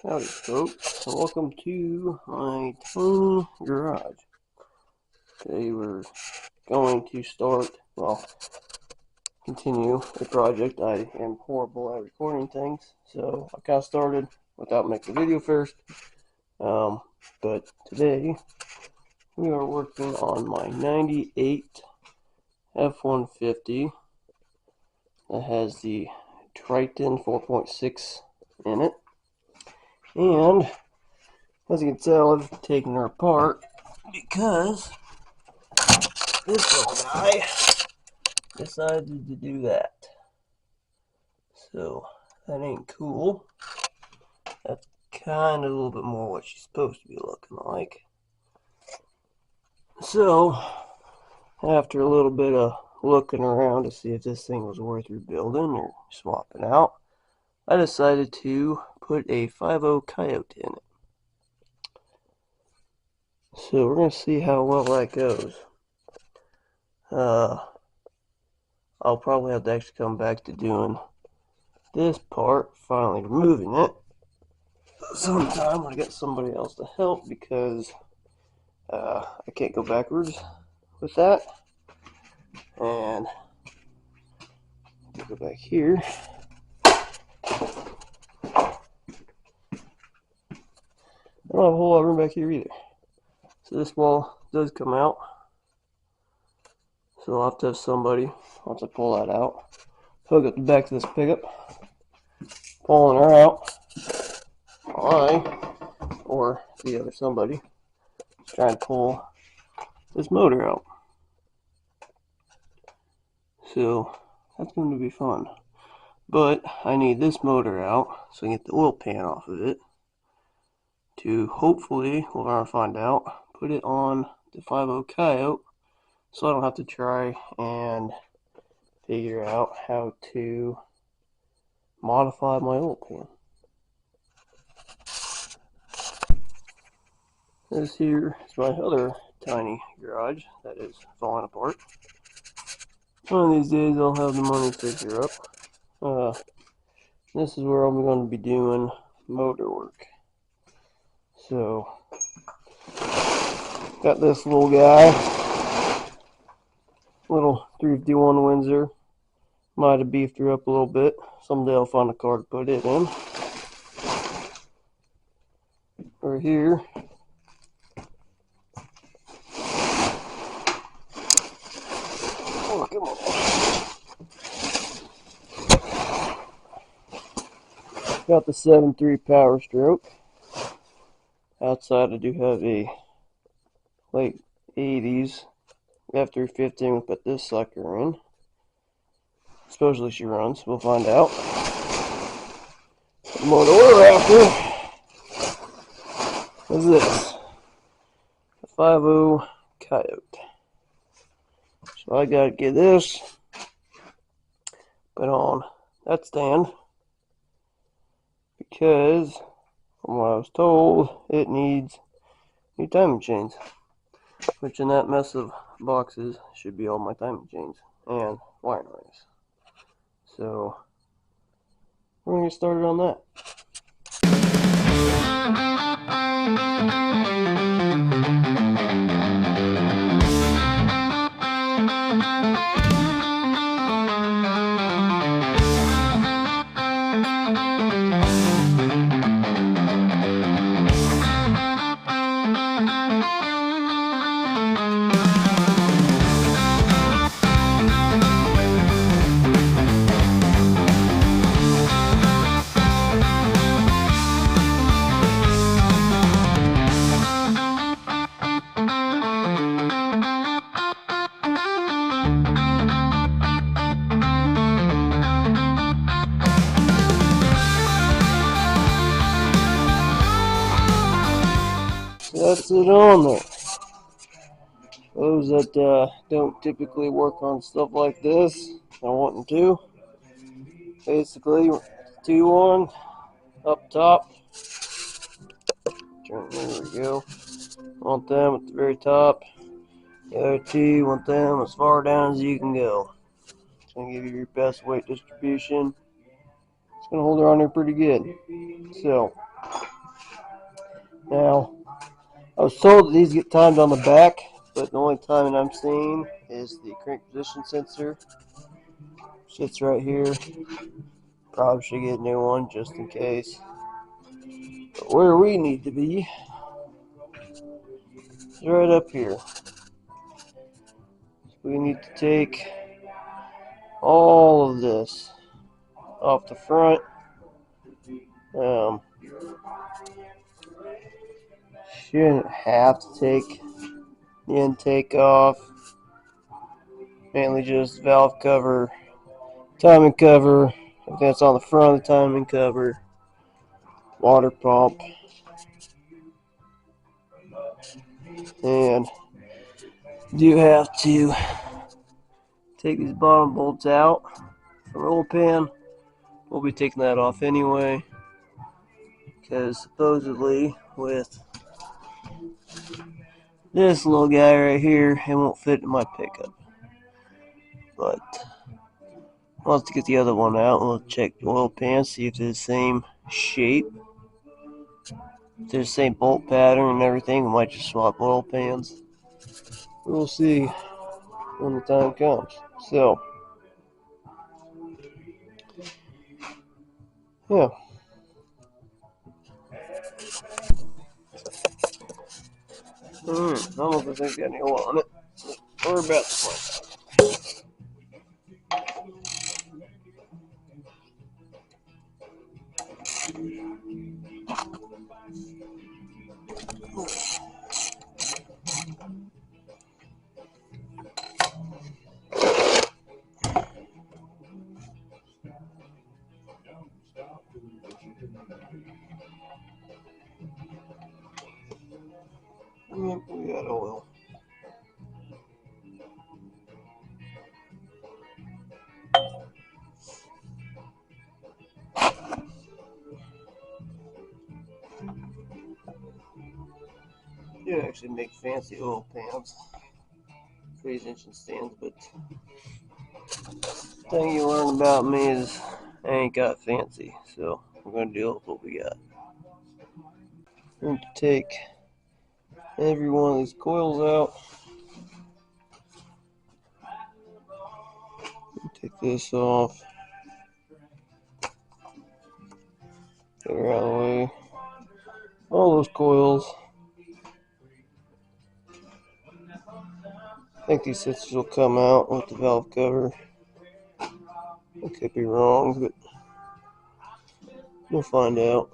Howdy folks, and welcome to my tiny garage. Today we're going to continue a project. I am horrible at recording things, so I got started without making a video first. But today we are working on my 98 F-150 that has the Triton 4.6 in it. And as you can tell, I've taken her apart because this little guy decided to do that. So that ain't cool. That's kind of a little bit more what she's supposed to be looking like. So after a little bit of looking around to see if this thing was worth rebuilding or swapping out, I decided to put a 5.0 Coyote in it. So we're going to see how well that goes. I'll probably have to actually come back to doing this part, finally removing it, sometime when I get somebody else to help, because I can't go backwards with that. And go back here. I don't have a whole lot of room back here either. So this wall does come out. So I'll have to have somebody, once I pull that out, hook up the back to this pickup, pulling her out. Or the other somebody, try and pull this motor out. So that's going to be fun. But I need this motor out so I can get the oil pan off of it to hopefully, we're going to find out, put it on the 5.0 Coyote so I don't have to try and figure out how to modify my oil pan. This here is my other tiny garage that is falling apart. One of these days I'll have the money to fix her up. This is where I'm going to be doing motor work. So, got this little guy, little 351 Windsor. Might have beefed her up a little bit. Someday I'll find a car to put it in. Right here, oh, come on. Got the 7.3 Power Stroke. Outside I do have a late 80s F-350. We'll put this sucker in. Supposedly she runs. We'll find out. The motor we're after is this. The 5.0 Coyote. So I gotta get this put on that stand, because from what I was told, it needs new timing chains, which in that mess of boxes should be all my timing chains and wiring harness. So we're gonna get started on that. That's it on there. Those that don't typically work on stuff like this, I want them to. Basically, 2 on up top. There we go. Want them at the very top. The other 2, want them as far down as you can go. It's going to give you your best weight distribution. It's going to hold her on there pretty good. So, Now, I was told that these get timed on the back, but the only timing I'm seeing is the crank position sensor. Sits right here. Probably should get a new one just in case. But where we need to be is right up here. We need to take all of this off the front. Shouldn't have to take the intake off. Mainly just valve cover, timing cover, everything that's on the front of the timing cover, water pump, and do have to take these bottom bolts out from oil pan. We'll be taking that off anyway, because supposedly with this little guy right here, it won't fit in my pickup. But I'll have to get the other one out. We'll check the oil pan, see if they're the same shape. If they're the same bolt pattern and everything, we might just swap oil pans. We'll see when the time comes. So, yeah. I don't know if there's got any oil on it. We're about to find out. Yep, we got oil. You actually make fancy oil pans for these engine stands, but the thing you learn about me is I ain't got fancy, so we're gonna deal with what we got. I'm going to take every one of these coils out. Take this off. Get her out of the way. All those coils. I think these sensors will come out with the valve cover. I could be wrong, but we'll find out.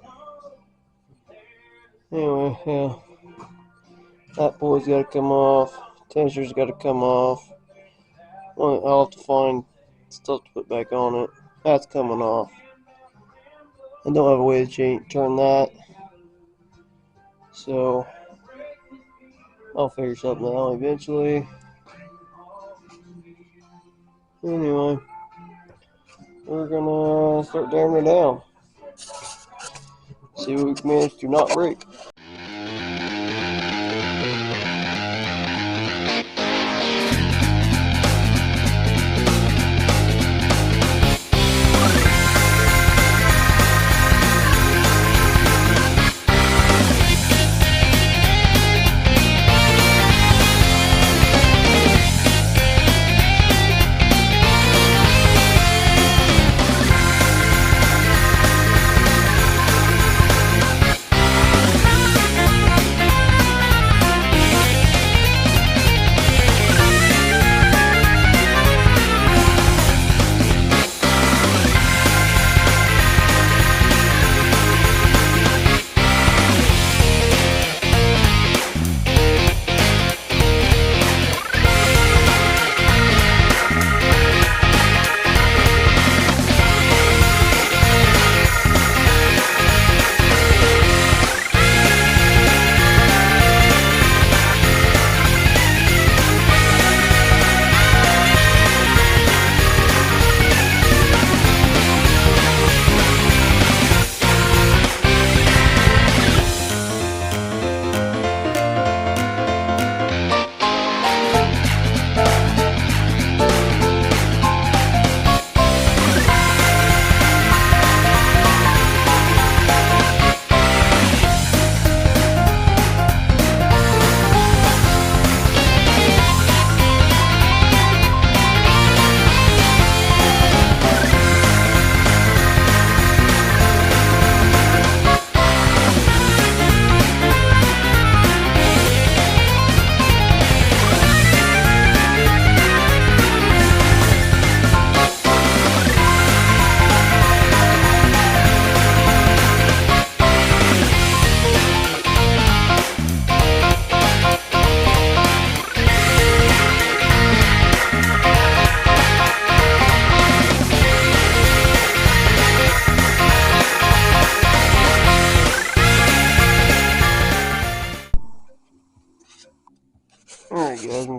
Anyway, yeah. That boy's got to come off. Tensioner's got to come off. I'll have to find stuff to put back on it. That's coming off. I don't have a way to turn that. So, I'll figure something out eventually. Anyway, we're gonna start damming it down. See what we can manage to not break.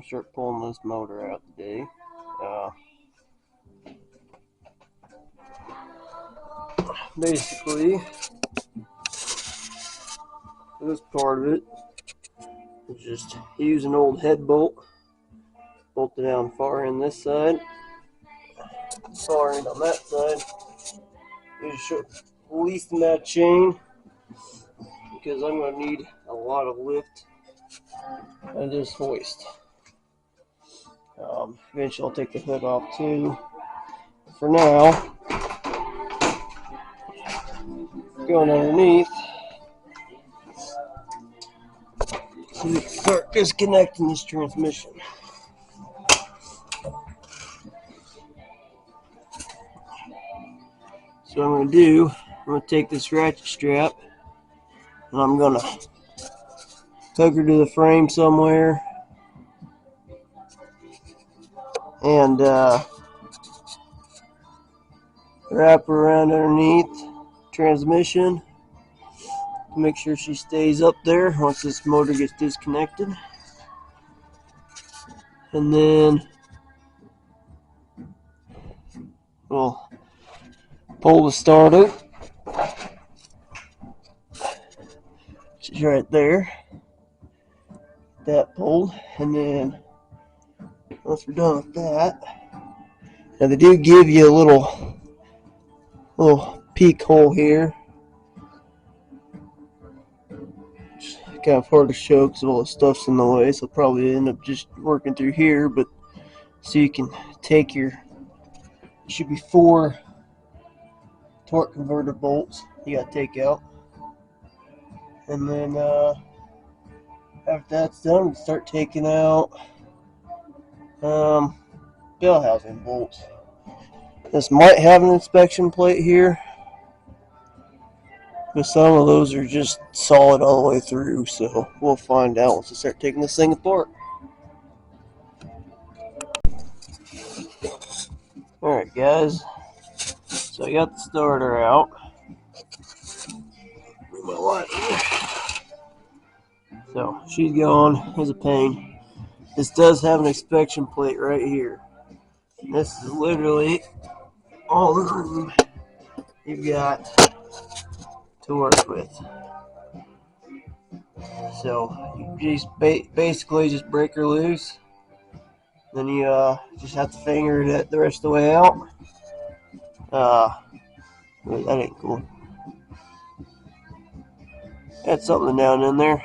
start pulling this motor out today. Basically, this part of it is just use an old head bolt, bolt it down far end this side, far end on that side. Use the least amount of chain because I'm going to need a lot of lift and this hoist. Eventually I'll take the hood off too. For now, going underneath, so we can start disconnecting this transmission. So what I'm going to do, I'm going to take this ratchet strap and I'm going to hook her to the frame somewhere and wrap her around underneath transmission to make sure she stays up there once this motor gets disconnected. And then we'll pull the starter. She's right there. That pulled, and then once we're done with that, now they do give you a little peak hole here. It's kind of hard to show because all the stuff's in the way, so I'll probably end up just working through here. But so you can take your, should be 4 torque converter bolts you got to take out, and then after that's done, we start taking out bell housing bolts. This might have an inspection plate here, but some of those are just solid all the way through, so we'll find out once we start taking this thing apart. Alright guys, so I got the starter out. Bring my light here. So she's gone. There's a pain. This does have an inspection plate right here. This is literally all the room you've got to work with. So you just basically just break her loose. Then you just have to finger it the rest of the way out. That ain't cool. Got something down in there.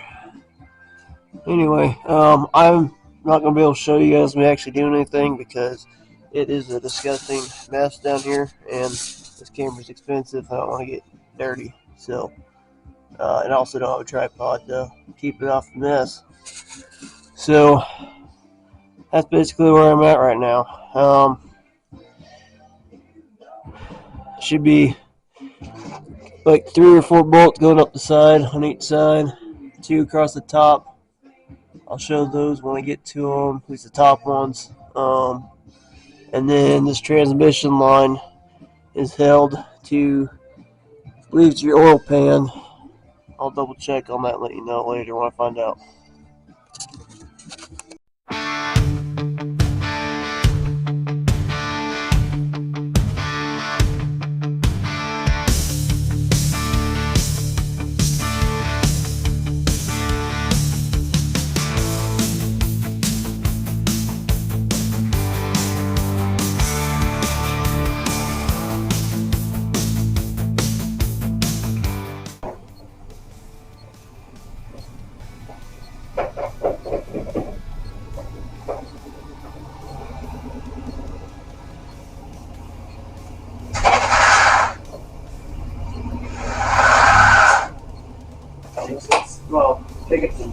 Anyway, I'm not going to be able to show you guys me actually doing anything because it is a disgusting mess down here, and this camera's expensive. I don't want to get dirty. So, and I also don't have a tripod to keep it off the mess. So, that's basically where I'm at right now. Should be like 3 or 4 bolts going up the side on each side, 2 across the top. I'll show those when I get to them, at least the top ones. And then this transmission line is held to, I believe it's your oil pan. I'll double check on that and let you know later when I find out. Well, take it to the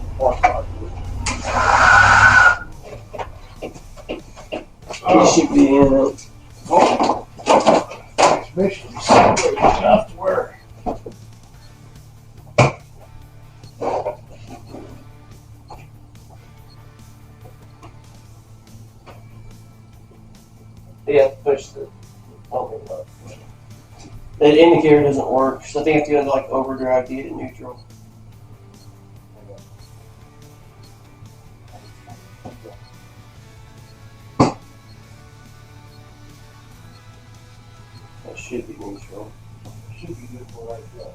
He should be in it. Oh, transmission is tough to work. Yeah, push the button. The indicator doesn't work, so I think you have to go into like overdrive to get it neutral. should be neutral. Should be neutral right there.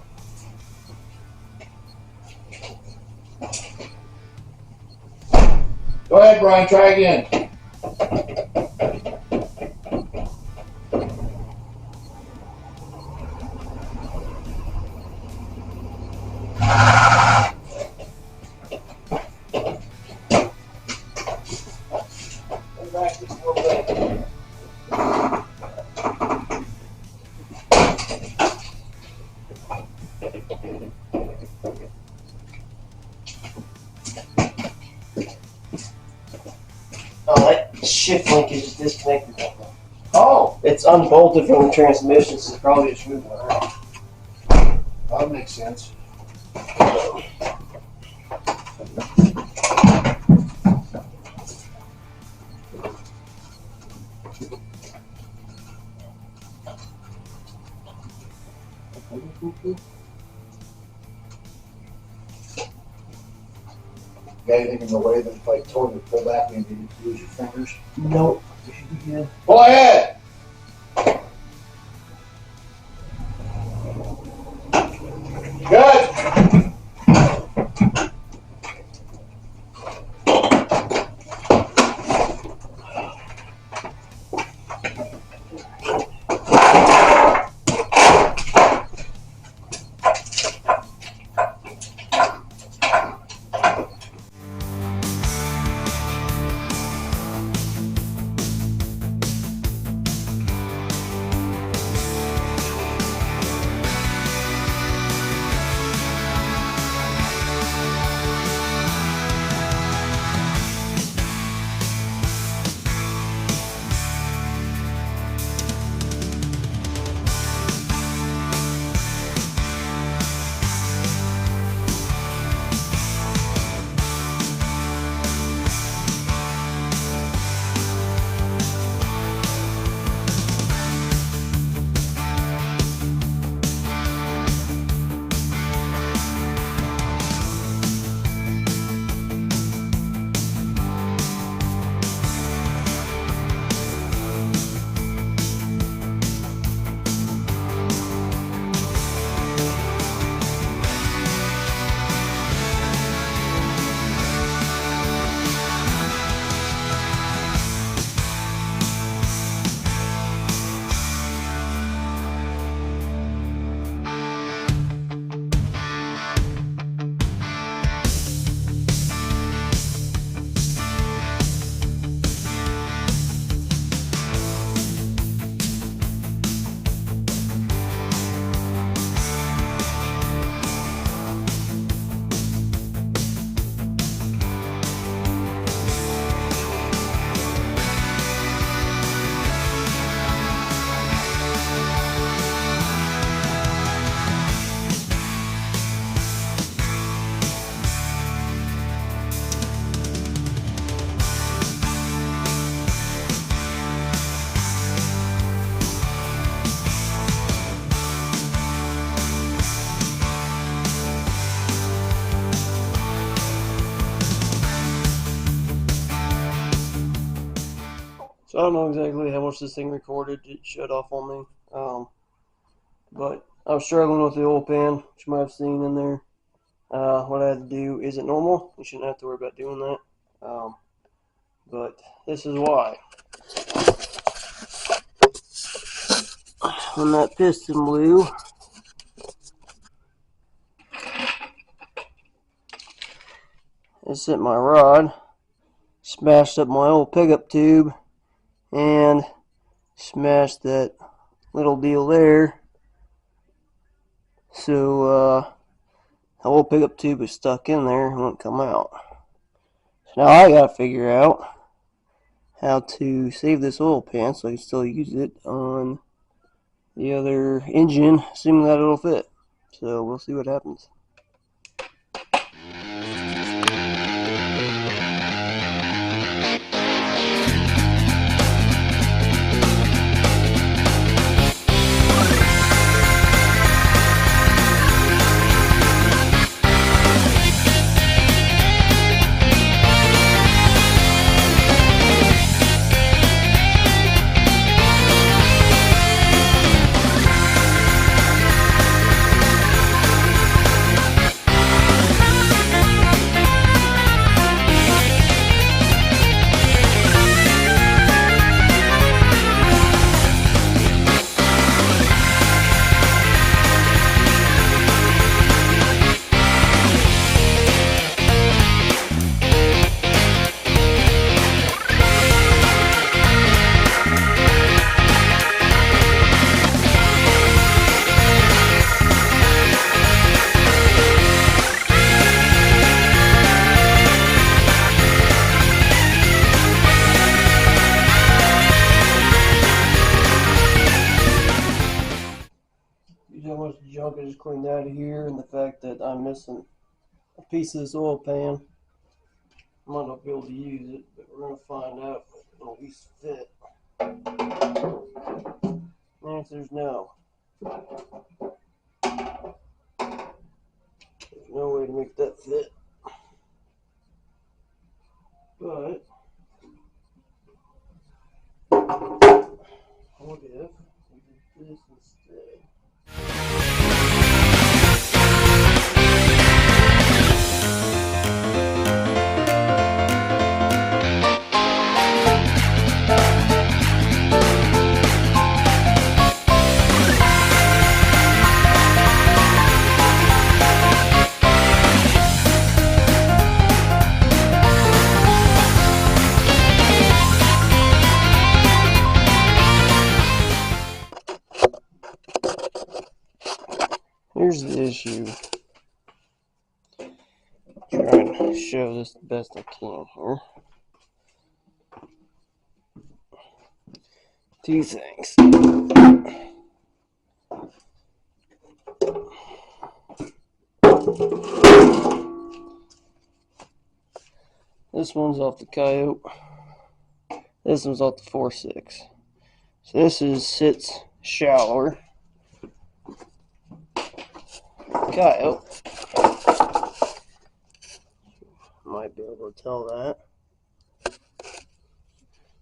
Go ahead, Brian, try again. Back just a little bit. Oh, that shift link is disconnected. Oh, It's unbolted from the transmission, so it's probably just moving around. that makes sense. Got anything in the way that if I told you to pull back, maybe you use your fingers? Nope. You should be good. Pull ahead! Good! So I don't know exactly how much this thing recorded. It shut off on me. But I was struggling with the oil pan, which you might have seen in there. What I had to do isn't normal. You shouldn't have to worry about doing that. But this is why. When that piston blew, it sent my rod, smashed up my old pickup tube, and smashed that little deal there. So the old pickup tube is stuck in there and won't come out. So now I gotta figure out how to save this oil pan so I can still use it on the other engine, assuming that it'll fit. So we'll see what happens. cleaned out of here, and the fact that I'm missing a piece of this oil pan, I might not be able to use it, but we're going to find out if it'll at least fit. The answer is no. There's no way to make that fit. But what if we did this instead? Here's the issue. Trying to show this the best I can here. Two things. This one's off the Coyote. This one's off the 4.6. So this sits shallower. Coyote. Might be able to tell that.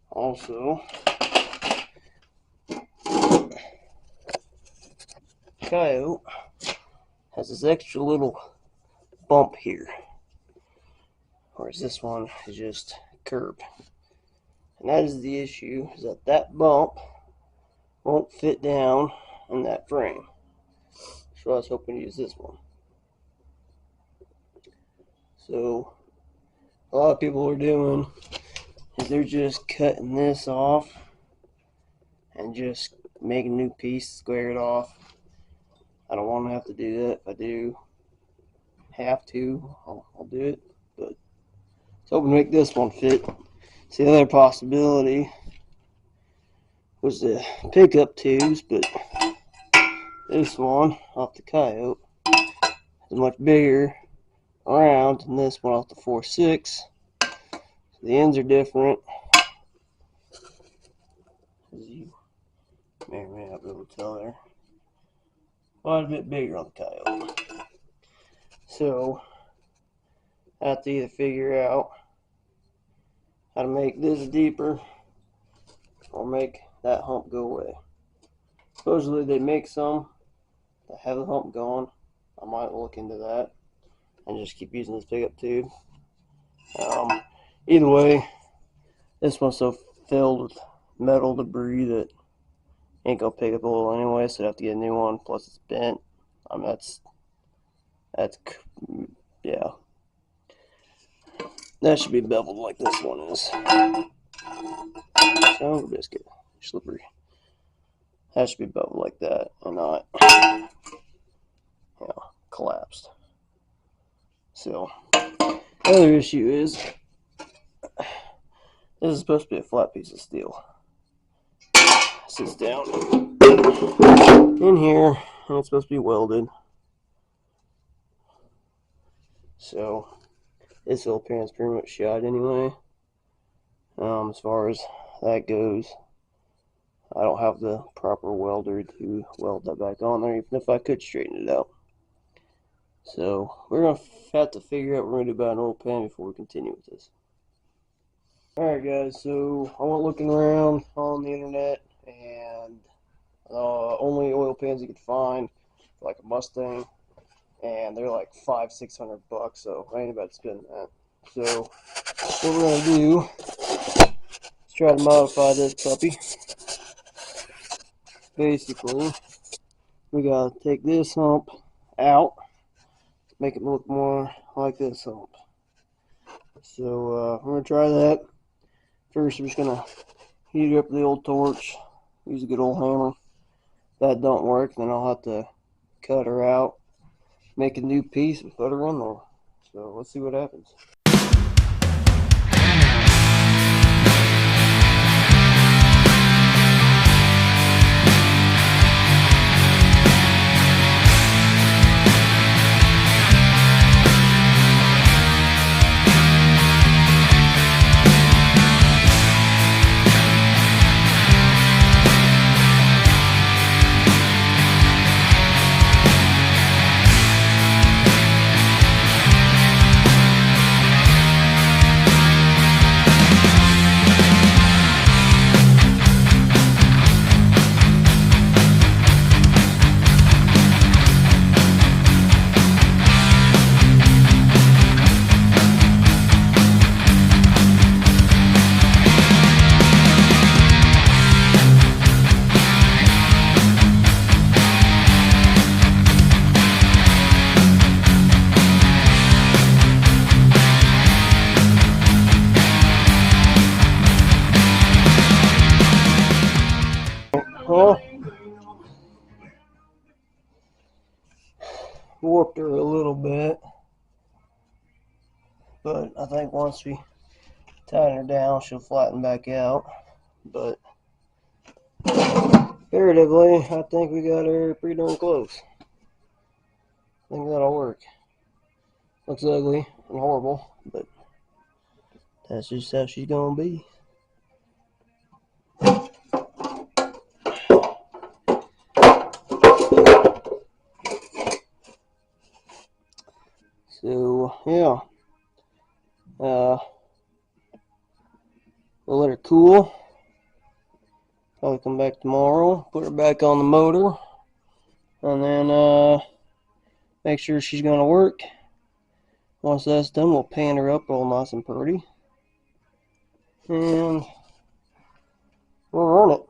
Also, Coyote has this extra little bump here, whereas this one is just curb. And that is the issue, is that that bump won't fit down in that frame. So I was hoping to use this one. So a lot of people are doing is they're just cutting this off and just making a new piece, square it off. I don't want to have to do that. If I do have to, I'll do it. But I was hoping to make this one fit. So the other possibility was the pickup tubes, but this one off the Coyote is much bigger around than this one off the 4.6. So the ends are different. As you may or may not be able to tell there. Quite a bit bigger on the Coyote. So I have to either figure out how to make this deeper or make that hump go away. Supposedly they make some that have the hump gone. I might look into that and just keep using this pickup tube. Either way, this one's so filled with metal debris that ain't gonna pick up oil anyway, so I have to get a new one. Plus it's bent. Yeah. That should be beveled like this one is. Son of a biscuit. Slippery. That should be beveled like that and not, collapsed. So, the other issue is, this is supposed to be a flat piece of steel. It sits down in here, and it's supposed to be welded. So, this oil pan's pretty much shot anyway. As far as that goes, I don't have the proper welder to weld that back on there, even if I could straighten it out. So we're going to have to figure out what we're going to do about an oil pan before we continue with this. Alright guys, so I went looking around on the internet, and only oil pans you could find, like a Mustang, and they're like $500-600 bucks, so I ain't about to spend that. So what we're going to do is try to modify this puppy. Basically, we got to take this hump out, make it look more like this hump. So we're going to try that. First, we're just going to heat it up with the old torch, use a good old hammer. If that don't work, then I'll have to cut her out, make a new piece, and put her in there. So let's see what happens. warped her a little bit, but I think once we tighten her down, she'll flatten back out. But comparatively, I think we got her pretty darn close. I think that'll work. Looks ugly and horrible, but that's just how she's gonna be. So yeah, we'll let her cool. Probably come back tomorrow, put her back on the motor, and then make sure she's gonna work. Once that's done, we'll pan her up all nice and pretty, and we'll run it.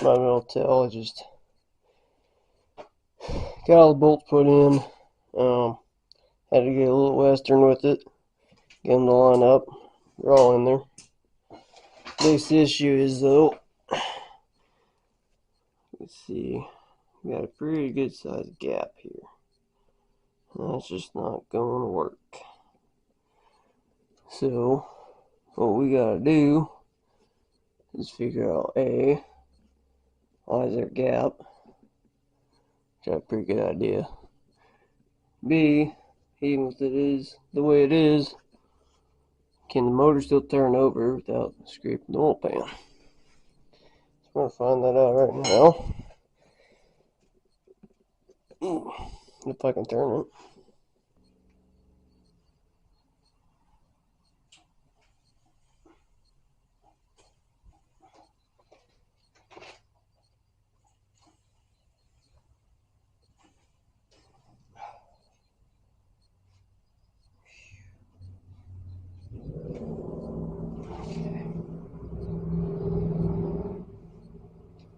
Might be able to tell, I just got all the bolts put in. Had to get a little western with it, get them to line up. They're all in there. Biggest issue is though, let's see, we got a pretty good sized gap here. That's just not going to work. So, what we gotta do is figure out A, why is there a gap? Which I have a pretty good idea. B, even if it is the way it is, can the motor still turn over without scraping the oil pan? So we're gonna find that out right now. If I can turn it.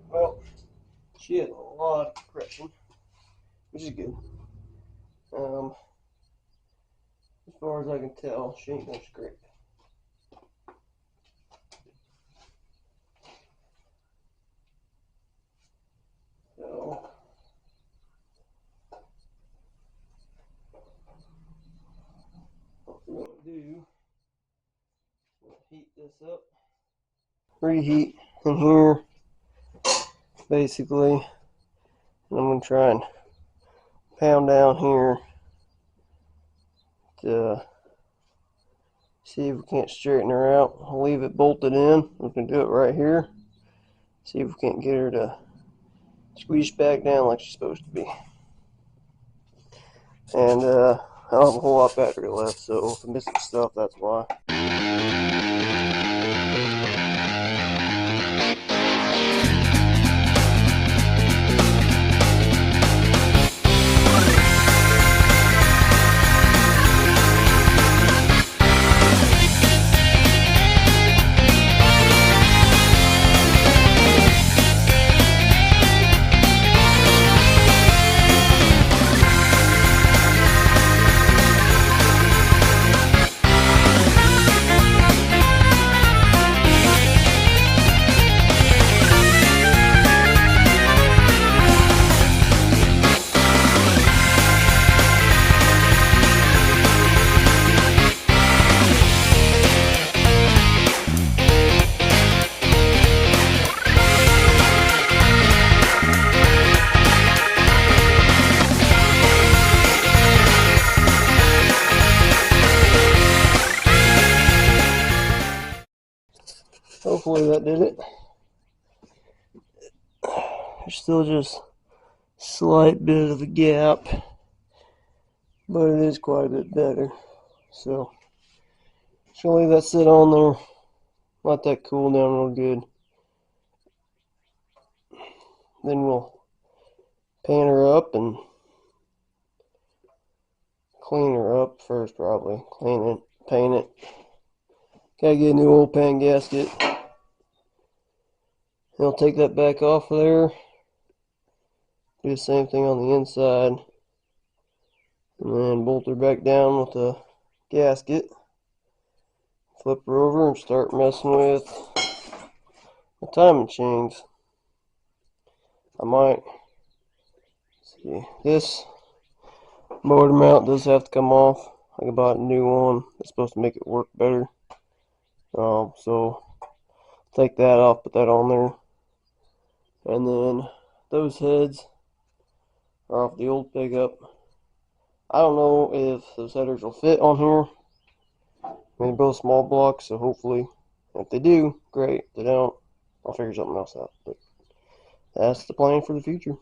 Well, she has a lot of compression, which is good. As far as I can tell, she ain't gonna scrape. So, what we're gonna do, we'll heat this up. Reheat in here, basically. And I'm gonna try and pound down here to see if we can't straighten her out. I'll leave it bolted in. We can do it right here. See if we can't get her to squeeze back down like she's supposed to be. And I don't have a whole lot of battery left, so if I'm missing stuff, that's why. hopefully that did it. There's still just a slight bit of a gap, but it is quite a bit better. So, just gonna leave that sit on there, let that cool down real good. Then we'll pan her up and clean her up first, probably. Clean it, paint it. Gotta get a new oil pan gasket. I'll take that back off of there. Do the same thing on the inside. And then bolt her back down with the gasket. Flip her over and start messing with the timing chains. I might see this motor mount does have to come off. I bought a new one. It's supposed to make it work better. So take that off, put that on there. And then those heads are off the old pickup. I don't know if those headers will fit on here. I mean, they're both small blocks, so hopefully, if they do, great. If they don't, I'll figure something else out. But that's the plan for the future.